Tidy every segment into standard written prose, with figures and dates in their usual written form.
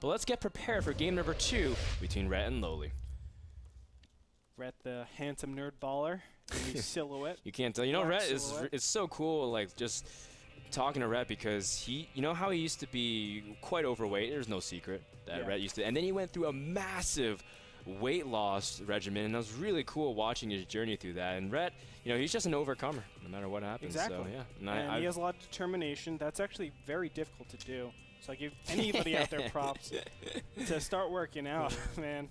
But let's get prepared for game number 2 between Rhett and LoWeLy. Rhett, the handsome nerd baller, the silhouette. You can't tell. You know, Rhett is so cool, like, just talking to Rhett, because he, you know how he used to be quite overweight? There's no secret that Rhett used to. And then he went through a massive weight loss regimen, and it was really cool watching his journey through that. And Rhett, you know, he's just an overcomer no matter what happens. Exactly. So, yeah. And he has a lot of determination. That's actually very difficult to do. So I give anybody out there props to start working out, man.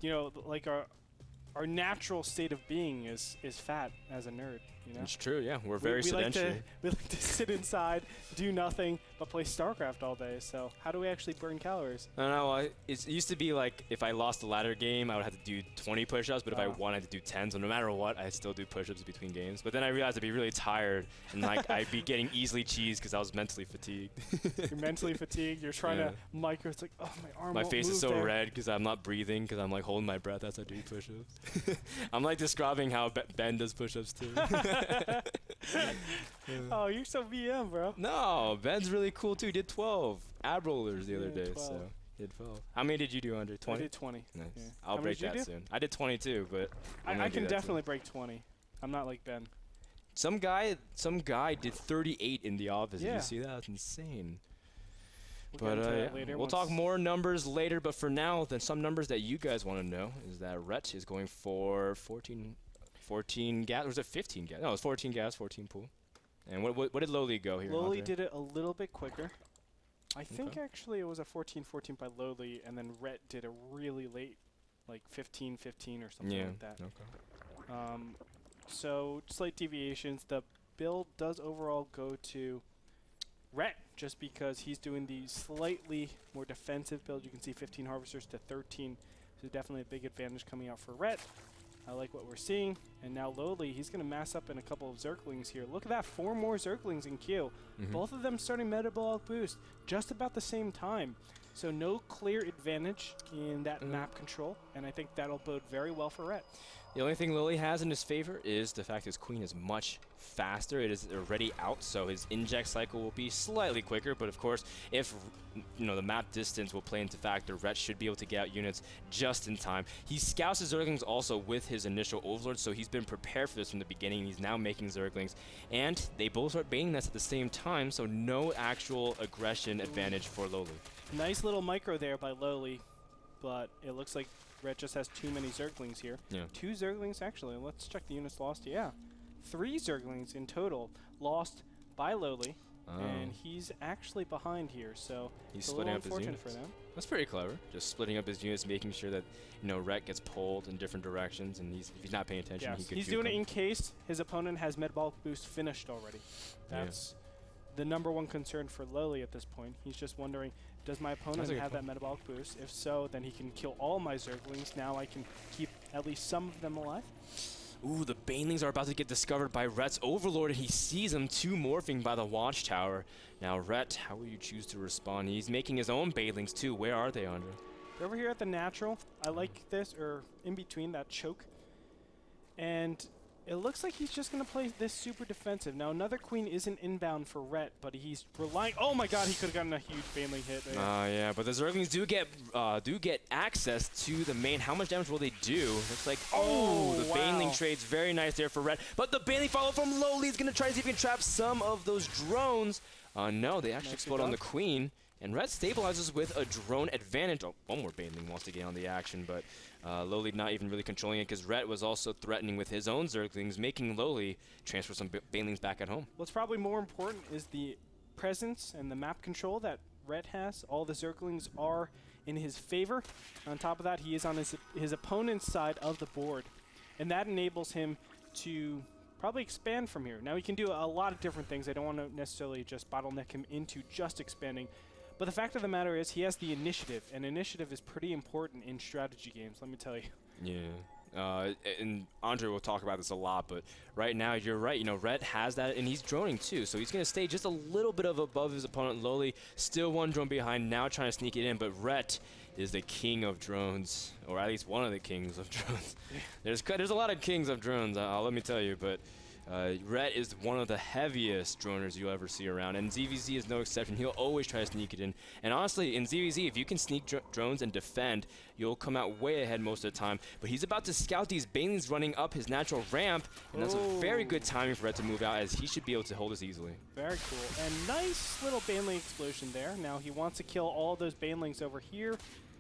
You know, like our natural state of being is fat as a nerd. You know? It's true, yeah. We're very sedentary. We like to sit inside, do nothing, but play StarCraft all day. So how do we actually burn calories? I don't know. It used to be like if I lost a ladder game, I would have to do 20 push-ups, but if I won, I had to do 10. So no matter what, I still do push-ups between games. But then I realized I'd be really tired, and like I'd be getting easily cheesed because I was mentally fatigued. You're mentally fatigued. You're trying to micro. It's like, oh, my arm won't face move is so there. red because I'm not breathing because I'm like holding my breath as I do push-ups. I'm like describing how Ben does push-ups too. Oh, you're so VM, bro. No, Ben's really cool too. He did 12 ab rollers the other day, 12. so he did 12. How many did you do under 20? I did 20. Nice. Yeah. I'll break that soon. I did 22, but I can definitely break 20. I'm not like Ben. Some guy did 38 in the office. Yeah. Did you see that? That's insane. We'll get into that later we'll talk more numbers later, but for now, then some numbers that you guys want to know is that Rhett is going for 14 gas, or was it 15 gas? No, it was 14 gas, 14 pool. And what did LoWeLy go here? LoWeLy did it a little bit quicker. I think actually it was a 14-14 by LoWeLy, and then Rhett did a really late, like 15-15 or something like that. Okay. So slight deviations. The build does overall go to Rhett, just because he's doing the slightly more defensive build. You can see 15 harvesters to 13, so definitely a big advantage coming out for Rhett. I like what we're seeing. And now LoWeLy, he's going to mass up in a couple of Zerglings here. Look at that, 4 more Zerglings in queue. Both of them starting metabolic boost just about the same time. So no clear advantage in that map control, and I think that'll bode very well for Rhett. The only thing LoWeLy has in his favor is the fact his queen is much faster. It is already out, so his inject cycle will be slightly quicker. But of course, if the map distance will play into factor, Rhett should be able to get out units just in time. He scouts his Zerglings also with his initial Overlord, so he's been prepared for this from the beginning. He's now making Zerglings, and they both start baiting nets at the same time, so no actual aggression advantage for LoWeLy. Nice little micro there by LoWeLy, but it looks like Rhett just has too many Zerglings here. Yeah. 2 Zerglings, actually. Let's check the units lost. Yeah. 3 Zerglings in total lost by LoWeLy, and he's actually behind here, so he's splitting up his units. For them. That's pretty clever. Just splitting up his units, making sure that Rhett gets pulled in different directions, and if he's not paying attention, he could. He's doing it in case his opponent has metabolic boost finished already. That's the #1 concern for LoWeLy at this point. He's just wondering, does my opponent have that metabolic boost? If so, then he can kill all my Zerglings. Now I can keep at least some of them alive. Ooh, the Banelings are about to get discovered by Rhett's Overlord, and he sees them 2 morphing by the Watchtower. Now, Rhett, how will you choose to respond? He's making his own Banelings too. Where are they, Andre? They're over here at the natural. I like this, or in between that choke. And it looks like he's just going to play this super defensive. Now, another queen isn't inbound for Rhett, but he's relying. Oh my God, he could have gotten a huge Baneling hit there. Yeah, but the Zerglings do get access to the main. How much damage will they do? Looks like the Baneling trade's very nice there for Rhett, but the Baneling follow from LoWeLy is going to try to see if he can trap some of those drones. No, they actually explode on the queen. And Rhett stabilizes with a drone advantage. Oh, one more Baneling wants to get on the action, but LoWeLy not even really controlling it because Rhett was also threatening with his own Zerglings, making LoWeLy transfer some Banelings back at home. What's probably more important is the presence and the map control that Rhett has. All the Zerglings are in his favor. On top of that, he is on his opponent's side of the board, and that enables him to probably expand from here. Now, he can do a lot of different things. I don't want to necessarily just bottleneck him into just expanding. But the fact of the matter is he has the initiative, and initiative is pretty important in strategy games, let me tell you. Yeah. And Andre will talk about this a lot, but right now, you're right. Rhett has that, and he's droning too, so he's going to stay just a little bit above his opponent. LoWeLy still 1 drone behind, now trying to sneak it in, but Rhett is the king of drones, or at least one of the kings of drones. There's a lot of kings of drones, let me tell you, but Rhett is one of the heaviest droners you'll ever see around, and ZVZ is no exception. He'll always try to sneak it in. And honestly, in ZVZ, if you can sneak drones and defend, you'll come out way ahead most of the time. But he's about to scout these banelings running up his natural ramp, and that's a very good timing for Rhett to move out, as he should be able to hold this easily. Very cool. And nice little baneling explosion there. Now he wants to kill all those banelings over here.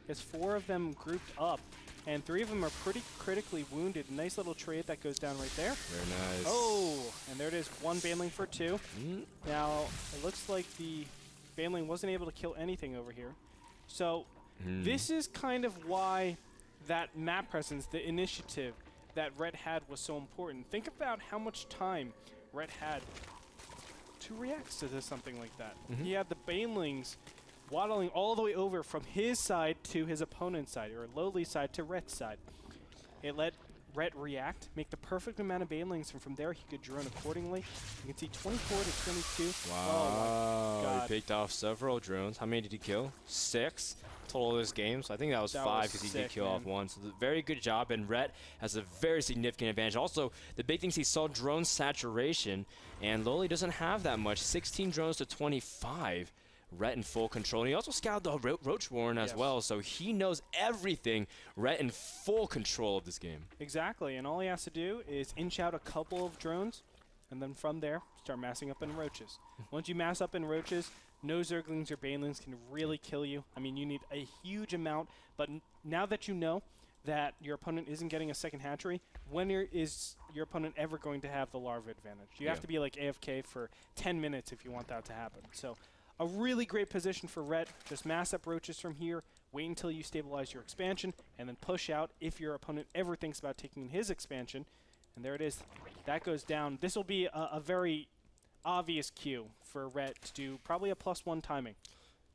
There's 4 of them grouped up, and 3 of them are pretty critically wounded. Nice little trade that goes down right there. Very nice. Oh, and there it is, 1 baneling for 2. Now, it looks like the baneling wasn't able to kill anything over here. So, this is kind of why that map presence, the initiative that Rhett had was so important. Think about how much time Rhett had to react to something like that. He had the banelings waddling all the way over from his side to his opponent's side, or LoWeLy's side to Rhett's side. It let Rhett react, make the perfect amount of banelings, and from there he could drone accordingly. You can see 24 to 22. Wow. Oh my God. He picked off several drones. How many did he kill? 6 total of this game. So I think that was 5 because he did kill off 1. So very good job, and Rhett has a very significant advantage. Also, the big things, he saw drone saturation, and LoWeLy doesn't have that much. 16 drones to 25. Rhett in full control. And he also scouted the Roach Warren as well, so he knows everything. Rhett in full control of this game. Exactly, and all he has to do is inch out a couple of drones, and then from there, start massing up in roaches. Once you mass up in roaches, no Zerglings or Banelings can really kill you. I mean, you need a huge amount, but now that you know that your opponent isn't getting a second hatchery, when is your opponent ever going to have the larva advantage? You have to be like AFK for 10 minutes if you want that to happen. So, a really great position for Rhett. Just mass up roaches from here, wait until you stabilize your expansion, and then push out if your opponent ever thinks about taking his expansion. And there it is. That goes down. This will be a very obvious cue for Rhett to do probably a +1 timing.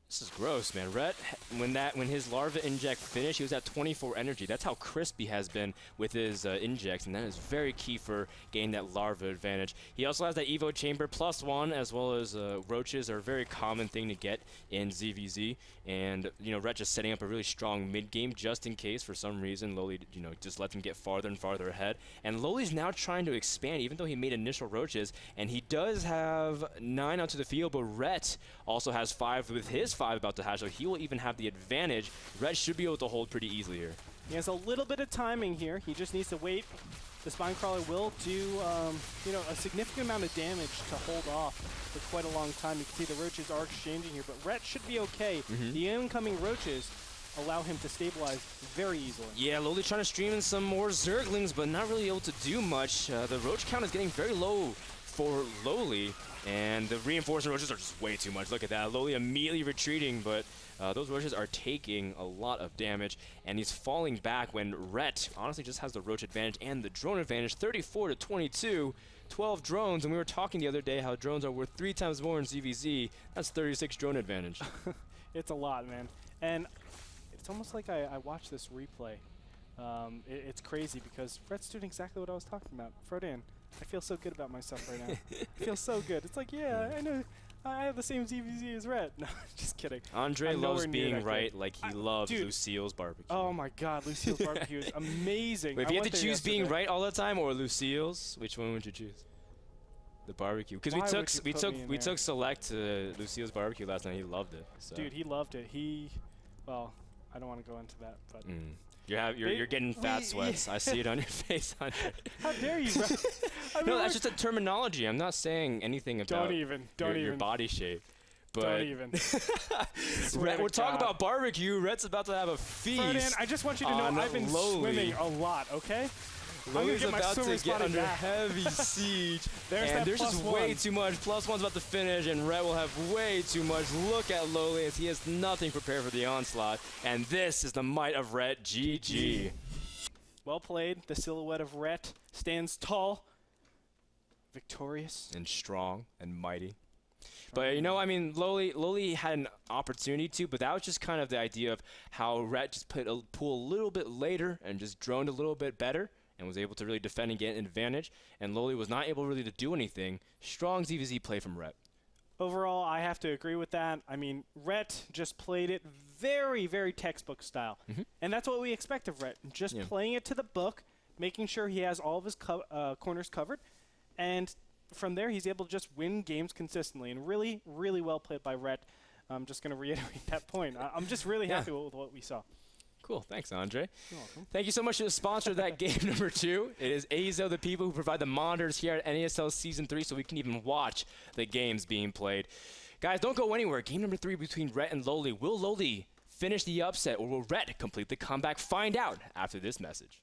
This is gross, man. Rhett, when his larva inject finished, he was at 24 energy. That's how crisp he has been with his injects, and that is very key for gaining that larva advantage. He also has that Evo Chamber +1, as well as roaches are a very common thing to get in ZVZ. And, you know, Rhett just setting up a really strong mid-game just in case for some reason LoWeLy, you know, just lets him get farther and farther ahead. And LoWeLy's now trying to expand, even though he made initial roaches, and he does have 9 out to the field, but Rhett also has 5 with his 5 about to hatch, so he will even have the advantage. Rhett should be able to hold pretty easily here. He has a little bit of timing here. He just needs to wait. The Spine Crawler will do, you know, a significant amount of damage to hold off for quite a long time. You can see the roaches are exchanging here, but Rhett should be okay. The incoming roaches allow him to stabilize very easily. Yeah, LoWeLy trying to stream in some more Zerglings, but not really able to do much. The roach count is getting very low for LoWeLy, and the reinforcing roaches are just way too much. Look at that. LoWeLy immediately retreating, but those roaches are taking a lot of damage, and he's falling back when Rhett honestly just has the roach advantage and the drone advantage. 34 to 22, 12 drones, and we were talking the other day how drones are worth 3 times more in ZVZ. That's 36 drone advantage. It's a lot, man. And it's almost like I watched this replay. It's crazy because Rhett's doing exactly what I was talking about. Frodan, I feel so good about myself right now. I feel so good. It's like, yeah, I know I have the same ZVZ as Rhett. No, just kidding. Andre loves being right like he loves Lucille's barbecue. Oh my God, Lucille's barbecue is amazing. Wait, if you had to choose being right all the time or Lucille's, which one would you choose? The barbecue. Because we took Select to Lucille's barbecue last night. He loved it. So. Dude, he loved it. Well, I don't want to go into that, but You're getting fat sweats. I see it on your face, Andre. How dare you, bro? I mean, no, that's just a terminology. I'm not saying anything about your body shape. But don't even. We're talking about barbecue. Rhett's about to have a feast. Frodan, I just want you to know I've been swimming a lot, okay? LoWeLy's about to get under heavy siege. There's just way too much. +1's about to finish, and Rhett will have way too much. Look at LoWeLy as he has nothing prepared for the onslaught. And this is the might of Rhett. GG. Well played. The silhouette of Rhett stands tall, victorious, and strong and mighty. But, you know, I mean, LoWeLy had an opportunity to, but that was just kind of the idea of how Rhett just put a pool a little bit later and just droned a little bit better and was able to really defend and get an advantage. And LoWeLy was not able really to do anything. Strong ZVZ play from Rhett. Overall, I have to agree with that. I mean, Rhett just played it very, very textbook style. And that's what we expect of Rhett. Just playing it to the book, making sure he has all of his corners covered, And from there, he's able to just win games consistently. And really, really well played by Rhett. I'm just going to reiterate that point. I'm just really happy with what we saw. Cool. Thanks, Andre. You're welcome. Thank you so much to the sponsor of that game number 2. It is Azo, the people who provide the monitors here at NASL Season 3 so we can even watch the games being played. Guys, don't go anywhere. Game number 3 between Rhett and LoWeLy. Will LoWeLy finish the upset, or will Rhett complete the comeback? Find out after this message.